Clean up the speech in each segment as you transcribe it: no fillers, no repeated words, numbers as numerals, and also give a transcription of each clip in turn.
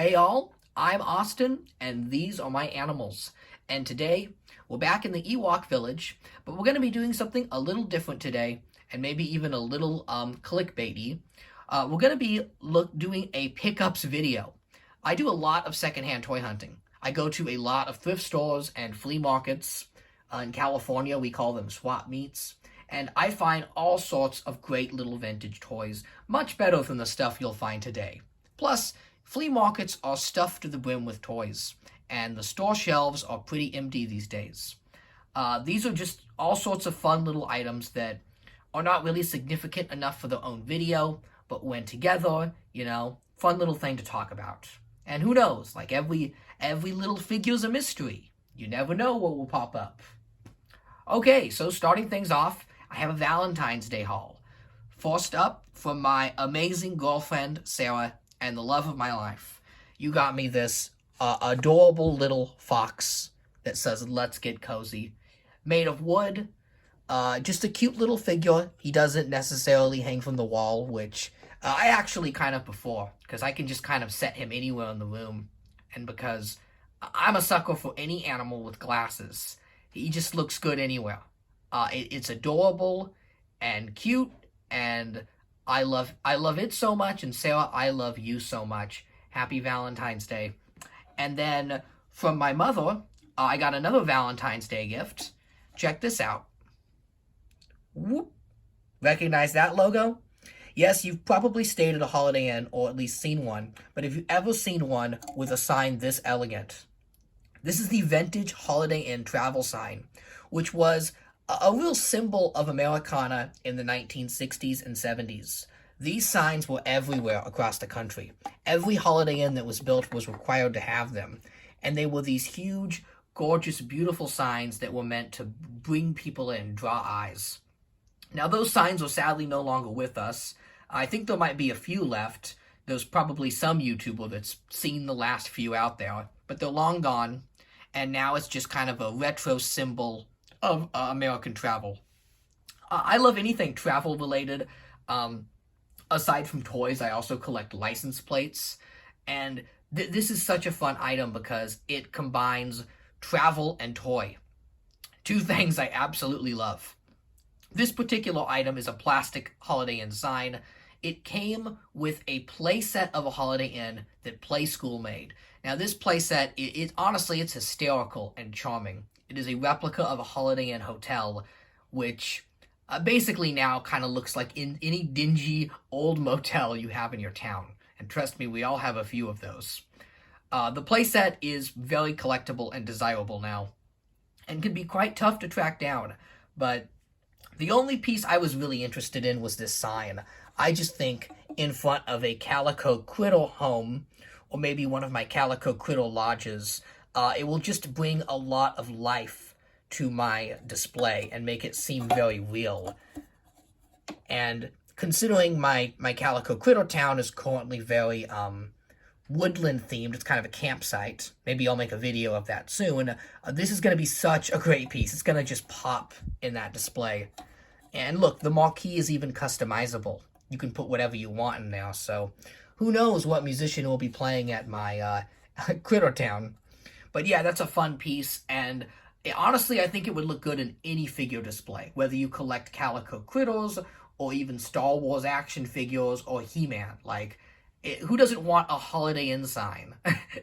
Hey all, I'm Austin, and these are my animals. And today, we're back in the Ewok village, but we're going to be doing something a little different today, and maybe even a little clickbaity. We're going to be doing a pickups video. I do a lot of secondhand toy hunting. I go to a lot of thrift stores and flea markets. In California, we call them swap meets. And I find all sorts of great little vintage toys, much better than the stuff you'll find today. Plus, flea markets are stuffed to the brim with toys, and the store shelves are pretty empty these days. These are just all sorts of fun little items that are not really significant enough for their own video, but when together, fun little thing to talk about. And who knows, like every little figure's a mystery. You never know what will pop up. Okay, so starting things off, I have a Valentine's Day haul. First up, from my amazing girlfriend, Sarah, and the love of my life. You got me this adorable little fox that says, "Let's get cozy." Made of wood, just a cute little figure. He doesn't necessarily hang from the wall, which I actually kind of prefer, because I can just kind of set him anywhere in the room. And because I'm a sucker for any animal with glasses, he just looks good anywhere. It's adorable and cute, and I love it so much, and Sarah, I love you so much. Happy Valentine's Day. And then from my mother, I got another Valentine's Day gift. Check this out. Whoop. Recognize that logo? Yes, you've probably stayed at a Holiday Inn, or at least seen one, but have you ever seen one with a sign this elegant? This is the vintage Holiday Inn travel sign, which was a real symbol of Americana in the 1960s and 70s. These signs were everywhere across the country. Every Holiday Inn that was built was required to have them. And they were these huge, gorgeous, beautiful signs that were meant to bring people in, draw eyes. Now, those signs are sadly no longer with us. I think there might be a few left. There's probably some YouTuber that's seen the last few out there, but they're long gone. And now it's just kind of a retro symbol of American travel. I love anything travel related. Aside from toys, I also collect license plates. And this is such a fun item because it combines travel and toy. Two things I absolutely love. This particular item is a plastic Holiday Inn sign. It came with a playset of a Holiday Inn that Play School made. Now, this playset, honestly, it's hysterical and charming. It is a replica of a Holiday Inn hotel, which basically now kind of looks like in any dingy old motel you have in your town. And trust me, we all have a few of those. The playset is very collectible and desirable now, and can be quite tough to track down. But the only piece I was really interested in was this sign. I just think in front of a Calico Critter home, or maybe one of my Calico Critter lodges, it will just bring a lot of life to my display and make it seem very real. And considering my Calico Critter town is currently very woodland themed, it's kind of a campsite. Maybe I'll make a video of that soon. This is going to be such a great piece. It's going to just pop in that display. And look, the marquee is even customizable. You can put whatever you want in there, so who knows what musician will be playing at my Critter town. But yeah, that's a fun piece, and honestly, I think it would look good in any figure display, whether you collect Calico Critters, or even Star Wars action figures, or He-Man. Like, who doesn't want a Holiday Inn sign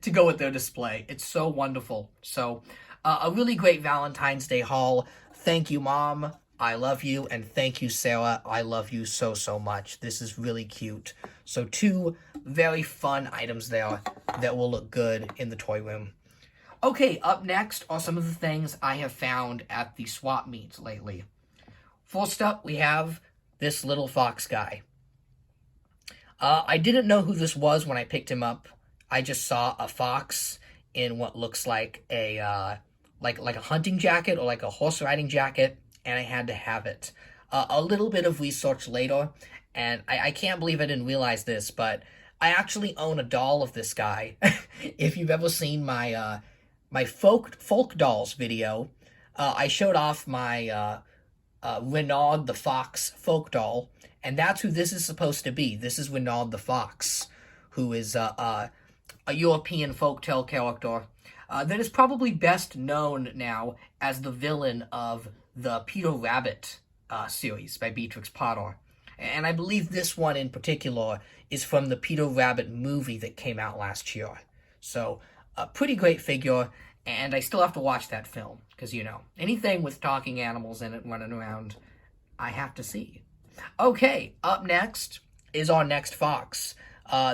to go with their display? It's so wonderful. So, a really great Valentine's Day haul. Thank you, Mom. I love you, and thank you, Sarah. I love you so, so much. This is really cute. So, two very fun items there that will look good in the toy room. Okay, up next are some of the things I have found at the swap meets lately. First up, we have this little fox guy. I didn't know who this was when I picked him up. I just saw a fox in what looks like a like a hunting jacket or like a horse riding jacket, and I had to have it. A little bit of research later, and I can't believe I didn't realize this, but I actually own a doll of this guy. If you've ever seen my my folk dolls video, I showed off my Renaud the Fox folk doll, and that's who this is supposed to be. This is Renaud the Fox, who is a European folktale character that is probably best known now as the villain of the Peter Rabbit series by Beatrix Potter. And I believe this one in particular is from the Peter Rabbit movie that came out last year. So, a pretty great figure, and I still have to watch that film, because, you know, anything with talking animals in it running around, I have to see. Okay, up next is our next fox.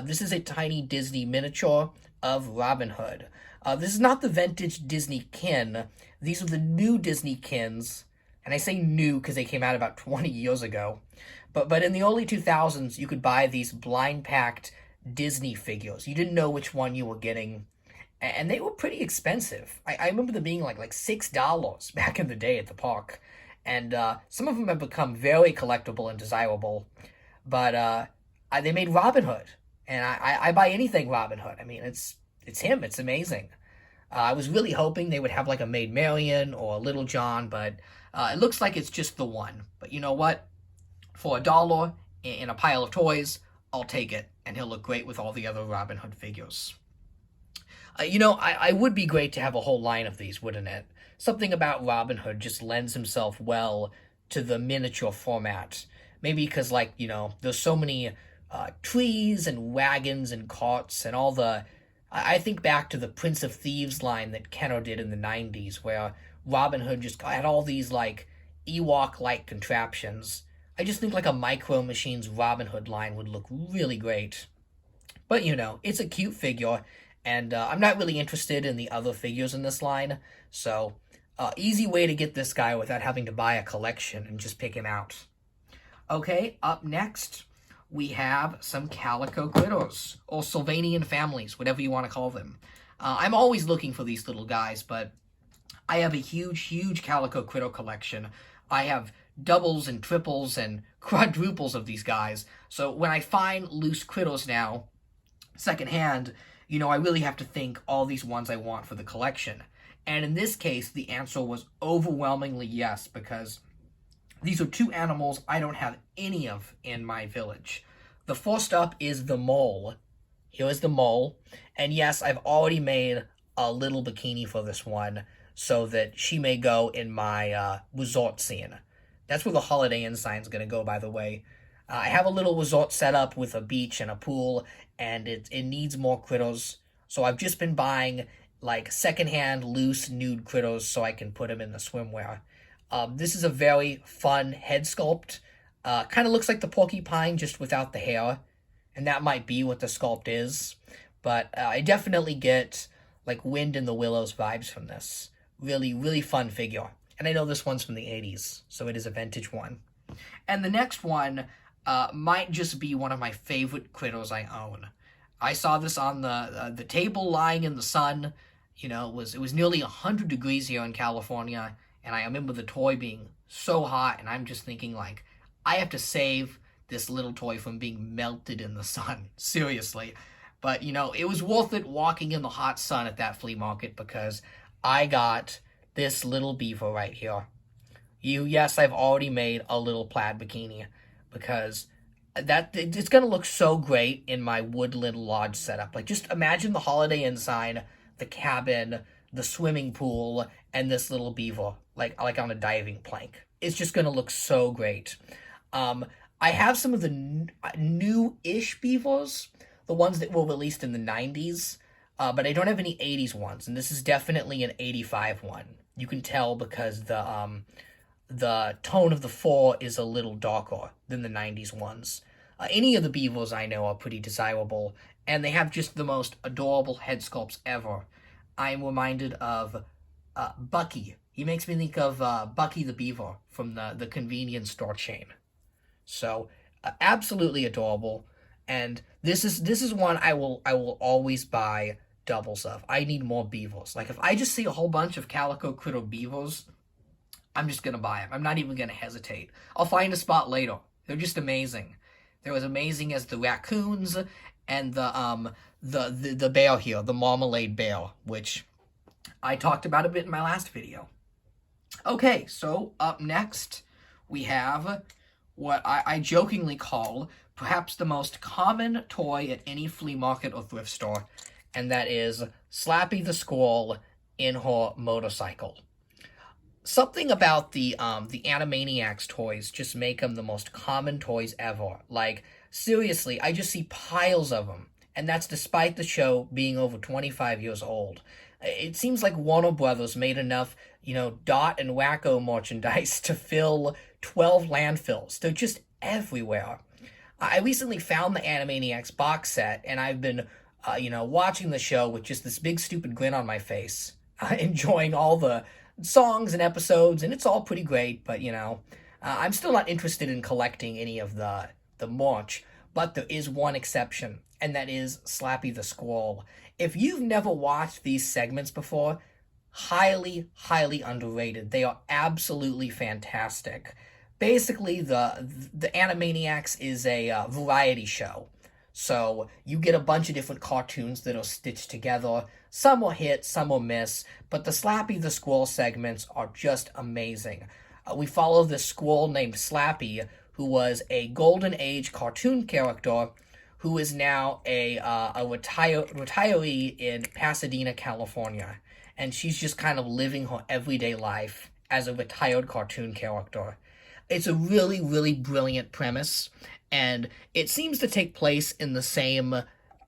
This is a tiny Disney miniature of Robin Hood. This is not the vintage Disney kin. These are the new Disney kins, and I say new because they came out about 20 years ago. But in the early 2000s, you could buy these blind-packed Disney figures. You didn't know which one you were getting, and they were pretty expensive. I remember them being like $6 back in the day at the park, and some of them have become very collectible and desirable. But they made Robin Hood, and I buy anything Robin Hood. I mean, it's him. It's amazing. I was really hoping they would have like a Maid Marian or a Little John, but it looks like it's just the one. But you know what? For $1 in a pile of toys, I'll take it, and he'll look great with all the other Robin Hood figures. You know, I would be great to have a whole line of these, wouldn't it? Something about Robin Hood just lends himself well to the miniature format. Maybe because, like, you know, there's so many trees and wagons and carts and all the... I think back to the Prince of Thieves line that Kenner did in the 90s, where Robin Hood just had all these, like, Ewok-like contraptions. I just think like a Micro Machines Robin Hood line would look really great. But, you know, it's a cute figure, and I'm not really interested in the other figures in this line, so easy way to get this guy without having to buy a collection and just pick him out. Okay, up next, we have some Calico Critters, or Sylvanian families, whatever you want to call them. I'm always looking for these little guys, but I have a huge Calico Critter collection. I have doubles and triples and quadruples of these guys. So when I find loose critters now, secondhand, you know, I really have to think all these ones I want for the collection. And in this case, the answer was overwhelmingly yes, because these are two animals I don't have any of in my village. The first up is the mole. Here is the mole. And yes, I've already made a little bikini for this one so that she may go in my resort scene. That's where the Holiday Inn sign's going to go, by the way. I have a little resort set up with a beach and a pool, and it needs more critters. So I've just been buying, like, secondhand, loose, nude critters so I can put them in the swimwear. This is a very fun head sculpt. Kind of looks like the porcupine, just without the hair. And that might be what the sculpt is. But I definitely get, like, Wind in the Willows vibes from this. Really fun figure. And I know this one's from the 80s, so it is a vintage one. And the next one might just be one of my favorite critters I own. I saw this on the table lying in the sun. You know, it was nearly 100 degrees here in California, and I remember the toy being so hot, and I'm just thinking, like, I have to save this little toy from being melted in the sun. Seriously. But, you know, it was worth it walking in the hot sun at that flea market because I got this little beaver right here. Yes, I've already made a little plaid bikini because it's going to look so great in my woodland lodge setup. Like, just imagine the Holiday Inn sign, the cabin, the swimming pool, and this little beaver, like on a diving plank. It's just going to look so great. I have some of the new-ish beavers, the ones that were released in the 90s, but I don't have any 80s ones, and this is definitely an 85 one. You can tell because the tone of the fur is a little darker than the 90s ones. Any of the beavers I know are pretty desirable, and they have just the most adorable head sculpts ever. I'm reminded of Bucky. He makes me think of Bucky the Beaver from the convenience store chain. So, absolutely adorable, and this is one I will always buy doubles of. I need more beavers. Like, if I just see a whole bunch of Calico Critter beavers, I'm just gonna buy them. I'm not even gonna hesitate. I'll find a spot later. They're just amazing. They're as amazing as the raccoons and the bear here, the marmalade bear, which I talked about a bit in my last video. Okay, so up next we have what I jokingly call perhaps the most common toy at any flea market or thrift store, and that is Slappy the Squirrel in her motorcycle. Something about the Animaniacs toys just make them the most common toys ever. Like, seriously, I just see piles of them, and that's despite the show being over 25 years old. It seems like Warner Brothers made enough, Dot and Wacko merchandise to fill 12 landfills. They're just everywhere. I recently found the Animaniacs box set, and I've been, watching the show with just this big stupid grin on my face, enjoying all the songs and episodes, and it's all pretty great, but, I'm still not interested in collecting any of the merch, but there is one exception, and that is Slappy the Squirrel. If you've never watched these segments before, highly, highly underrated. They are absolutely fantastic. Basically, the Animaniacs is a variety show. So you get a bunch of different cartoons that are stitched together. Some will hit, some will miss, but the Slappy the Squirrel segments are just amazing. We follow this squirrel named Slappy, who was a Golden Age cartoon character who is now a retiree in Pasadena, California. And she's just kind of living her everyday life as a retired cartoon character. It's a really, really brilliant premise, and it seems to take place in the same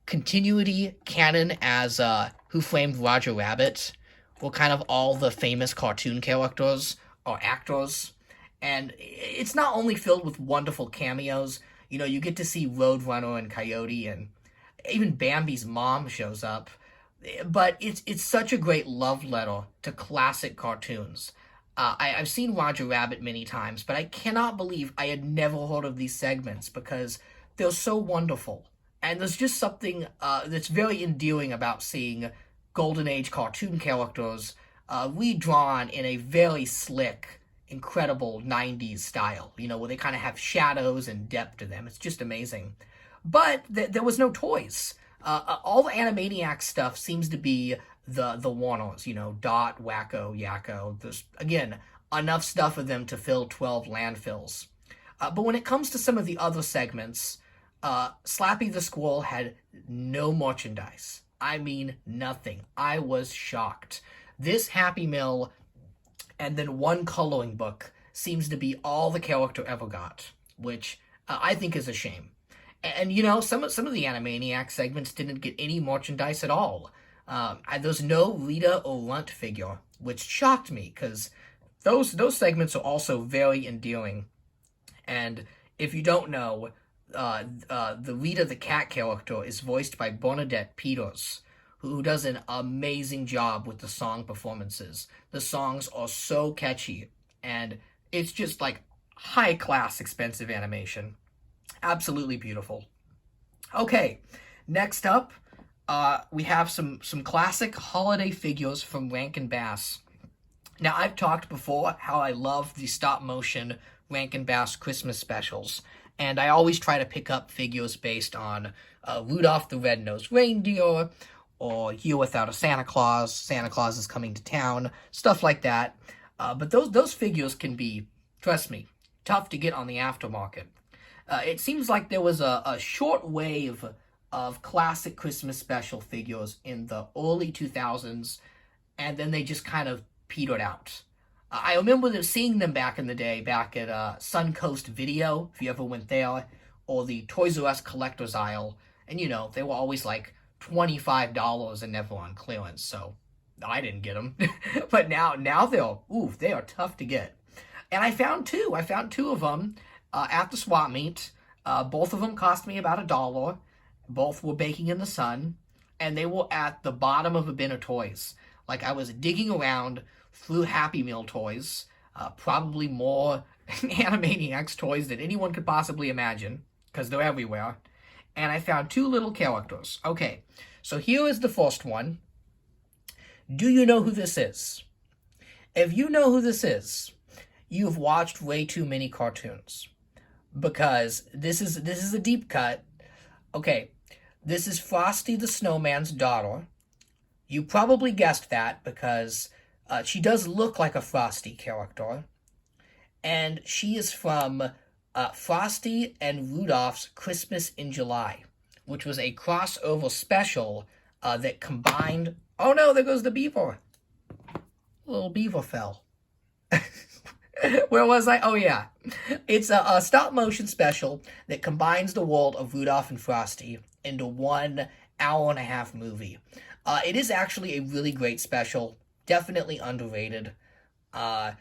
continuity canon as Who Framed Roger Rabbit, where kind of all the famous cartoon characters are actors. And it's not only filled with wonderful cameos, you get to see Roadrunner and Coyote, and even Bambi's mom shows up. But it's such a great love letter to classic cartoons. I've seen Roger Rabbit many times, but I cannot believe I had never heard of these segments because they're so wonderful. And there's just something that's very endearing about seeing Golden Age cartoon characters redrawn in a very slick, incredible 90s style, where they kind of have shadows and depth to them. It's just amazing. But there was no toys. All the Animaniacs stuff seems to be the Warners, Dot, Wacko, Yakko. There's, again, enough stuff of them to fill 12 landfills. But when it comes to some of the other segments, Slappy the Squirrel had no merchandise. I mean, nothing. I was shocked. This Happy Meal and then one coloring book seems to be all the character ever got, which I think is a shame. And, some of the Animaniacs segments didn't get any merchandise at all. There's no Rita or Runt figure, which shocked me, because those segments are also very endearing. And if you don't know, the Rita the cat character is voiced by Bernadette Peters, who does an amazing job with the song performances. The songs are so catchy, and it's just like high-class, expensive animation. Absolutely beautiful. Okay, next up, we have some classic holiday figures from Rankin Bass. Now, I've talked before how I love the stop-motion Rankin Bass Christmas specials, and I always try to pick up figures based on Rudolph the Red-Nosed Reindeer, or Year Without a Santa Claus is Coming to Town, stuff like that. But those figures can be, trust me, tough to get on the aftermarket. It seems like there was a short wave of classic Christmas special figures in the early 2000s, and then they just kind of petered out. I remember seeing them back in the day, back at Suncoast Video, if you ever went there, or the Toys R Us collector's aisle, and they were always like $25 and never on clearance, so I didn't get them. But now they are tough to get. And I found two of them at the swap meet. Both of them cost me about $1. Both were baking in the sun, and they were at the bottom of a bin of toys. Like, I was digging around through Happy Meal toys, probably more Animaniacs toys than anyone could possibly imagine, because they're everywhere. And I found two little characters. Okay, so here is the first one. Do you know who this is? If you know who this is, you've watched way too many cartoons. Because this is a deep cut. Okay, this is Frosty the Snowman's daughter. You probably guessed that because she does look like a Frosty character. And she is from Frosty and Rudolph's Christmas in July, which was a crossover special that combined... Oh no, there goes the beaver. Little beaver fell. Where was I? Oh yeah. It's a stop-motion special that combines the world of Rudolph and Frosty into 1 hour-and-a-half movie. It is actually a really great special. Definitely underrated. And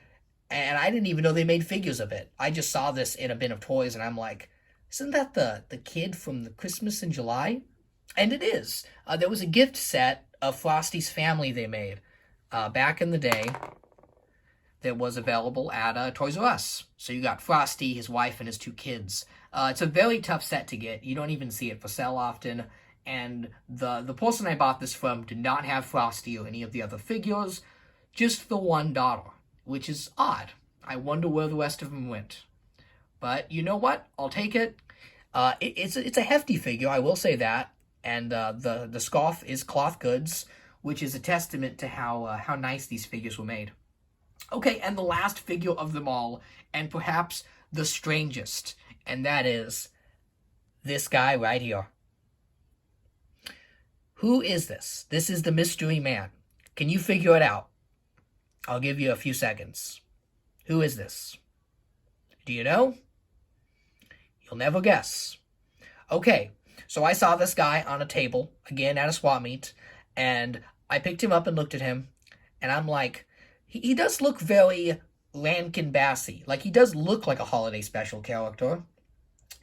I didn't even know they made figures of it. I just saw this in a bin of toys, and I'm like, isn't that the kid from the Christmas in July? And it is. There was a gift set of Frosty's family they made back in the day that was available at Toys R Us. So you got Frosty, his wife, and his 2 kids. It's a very tough set to get. You don't even see it for sale often. And the person I bought this from did not have Frosty or any of the other figures, just the one daughter, which is odd. I wonder where the rest of them went. But you know what? I'll take it. It's a hefty figure, I will say that. And the scarf is cloth goods, which is a testament to how nice these figures were made. Okay, and the last figure of them all, and perhaps the strangest, and that is this guy right here. Who is this? This is the mystery man. Can you figure it out? I'll give you a few seconds. Who is this? Do you know? You'll never guess. Okay, so I saw this guy on a table, again at a swap meet, and I picked him up and looked at him, and I'm like, he does look very Rankin Bassy. Like, he does look like a holiday special character,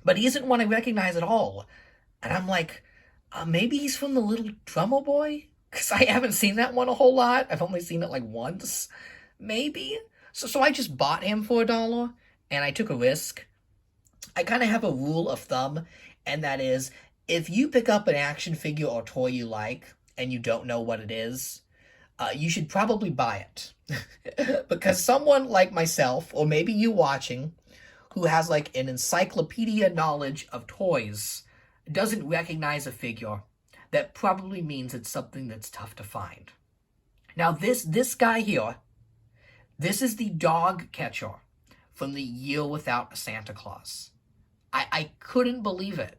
but he isn't one I recognize at all. And I'm like, maybe he's from The Little Drummer Boy? Because I haven't seen that one a whole lot. I've only seen it like once, maybe. So I just bought him for $1, and I took a risk. I kind of have a rule of thumb, and that is, if you pick up an action figure or toy you like, and you don't know what it is, you should probably buy it. Because someone like myself, or maybe you watching, who has like an encyclopedia knowledge of toys, doesn't recognize a figure, that probably means it's something that's tough to find. Now this guy here, this is the dog catcher from The Year Without a Santa Claus. I couldn't believe it.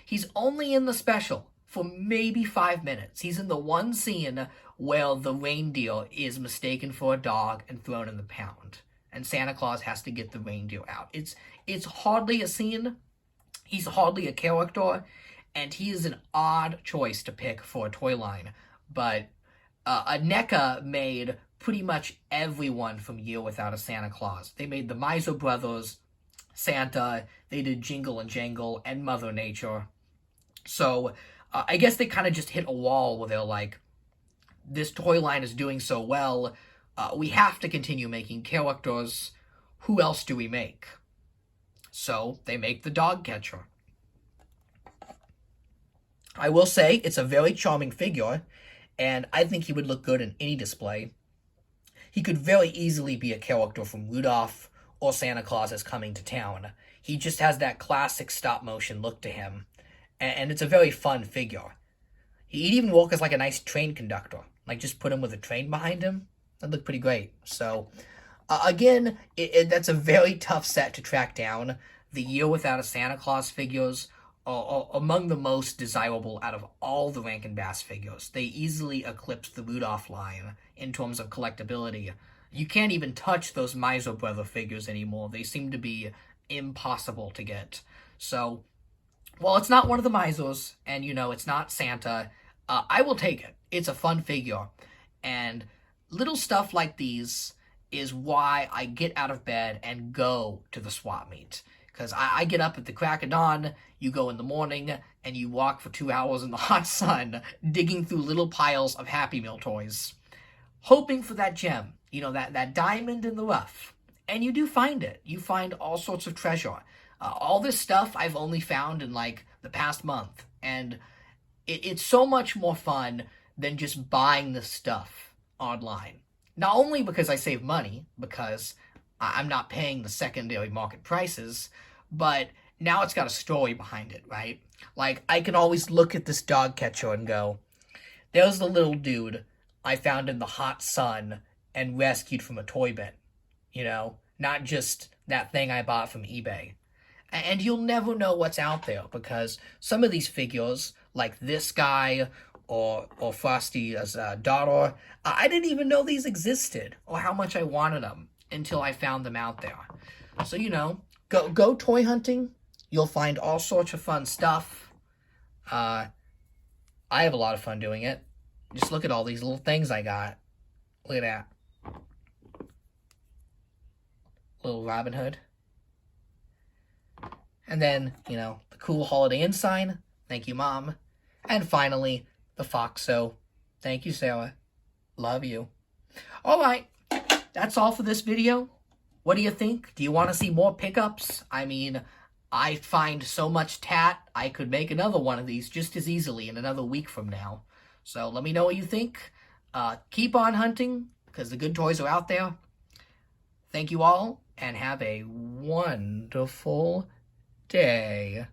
He's only in the special for maybe 5 minutes. He's in the one scene where the reindeer is mistaken for a dog and thrown in the pound, and Santa Claus has to get the reindeer out. It's hardly a scene. He's hardly a character, and he is an odd choice to pick for a toy line. But NECA made pretty much everyone from Year Without a Santa Claus. They made the Miser Brothers, Santa, they did Jingle and Jangle, and Mother Nature. So I guess they kind of just hit a wall where they're like, this toy line is doing so well, we have to continue making characters. Who else do we make? So they make the dog catcher. I will say it's a very charming figure, and I think he would look good in any display. He could very easily be a character from Rudolph or Santa Claus is Coming to Town. He just has that classic stop-motion look to him, and it's a very fun figure. He'd even work as like a nice train conductor. Like, just put him with a train behind him. That'd look pretty great. So, again, that's a very tough set to track down. The Year Without a Santa Claus figures are among the most desirable out of all the Rankin Bass figures. They easily eclipse the Rudolph line in terms of collectability. You can't even touch those Miser Brother figures anymore. They seem to be impossible to get. So, while it's not one of the Misers, and, you know, it's not Santa, I will take it. It's a fun figure. And little stuff like these is why I get out of bed and go to the swap meet. Because I get up at the crack of dawn, you go in the morning, and you walk for 2 hours in the hot sun, digging through little piles of Happy Meal toys, hoping for that gem, you know, that diamond in the rough. And you do find it. You find all sorts of treasure. All this stuff I've only found in, like, the past month. And it's so much more fun than just buying the stuff online. Not only because I save money, because I'm not paying the secondary market prices, but now it's got a story behind it, right? Like, I can always look at this dog catcher and go, there's the little dude I found in the hot sun and rescued from a toy bin. You know, not just that thing I bought from eBay. And you'll never know what's out there, because some of these figures, like this guy or Frosty's daughter. I didn't even know these existed or how much I wanted them until I found them out there. So, you know, go toy hunting. You'll find all sorts of fun stuff. I have a lot of fun doing it. Just look at all these little things I got. Look at that. Little Robin Hood. And then, you know, the cool Holiday Inn sign. Thank you, Mom. And finally, the Foxo. Thank you, Sarah. Love you. All right. That's all for this video. What do you think? Do you want to see more pickups? I mean, I find so much tat, I could make another one of these just as easily in another week from now. So let me know what you think. Keep on hunting, because the good toys are out there. Thank you all, and have a wonderful day.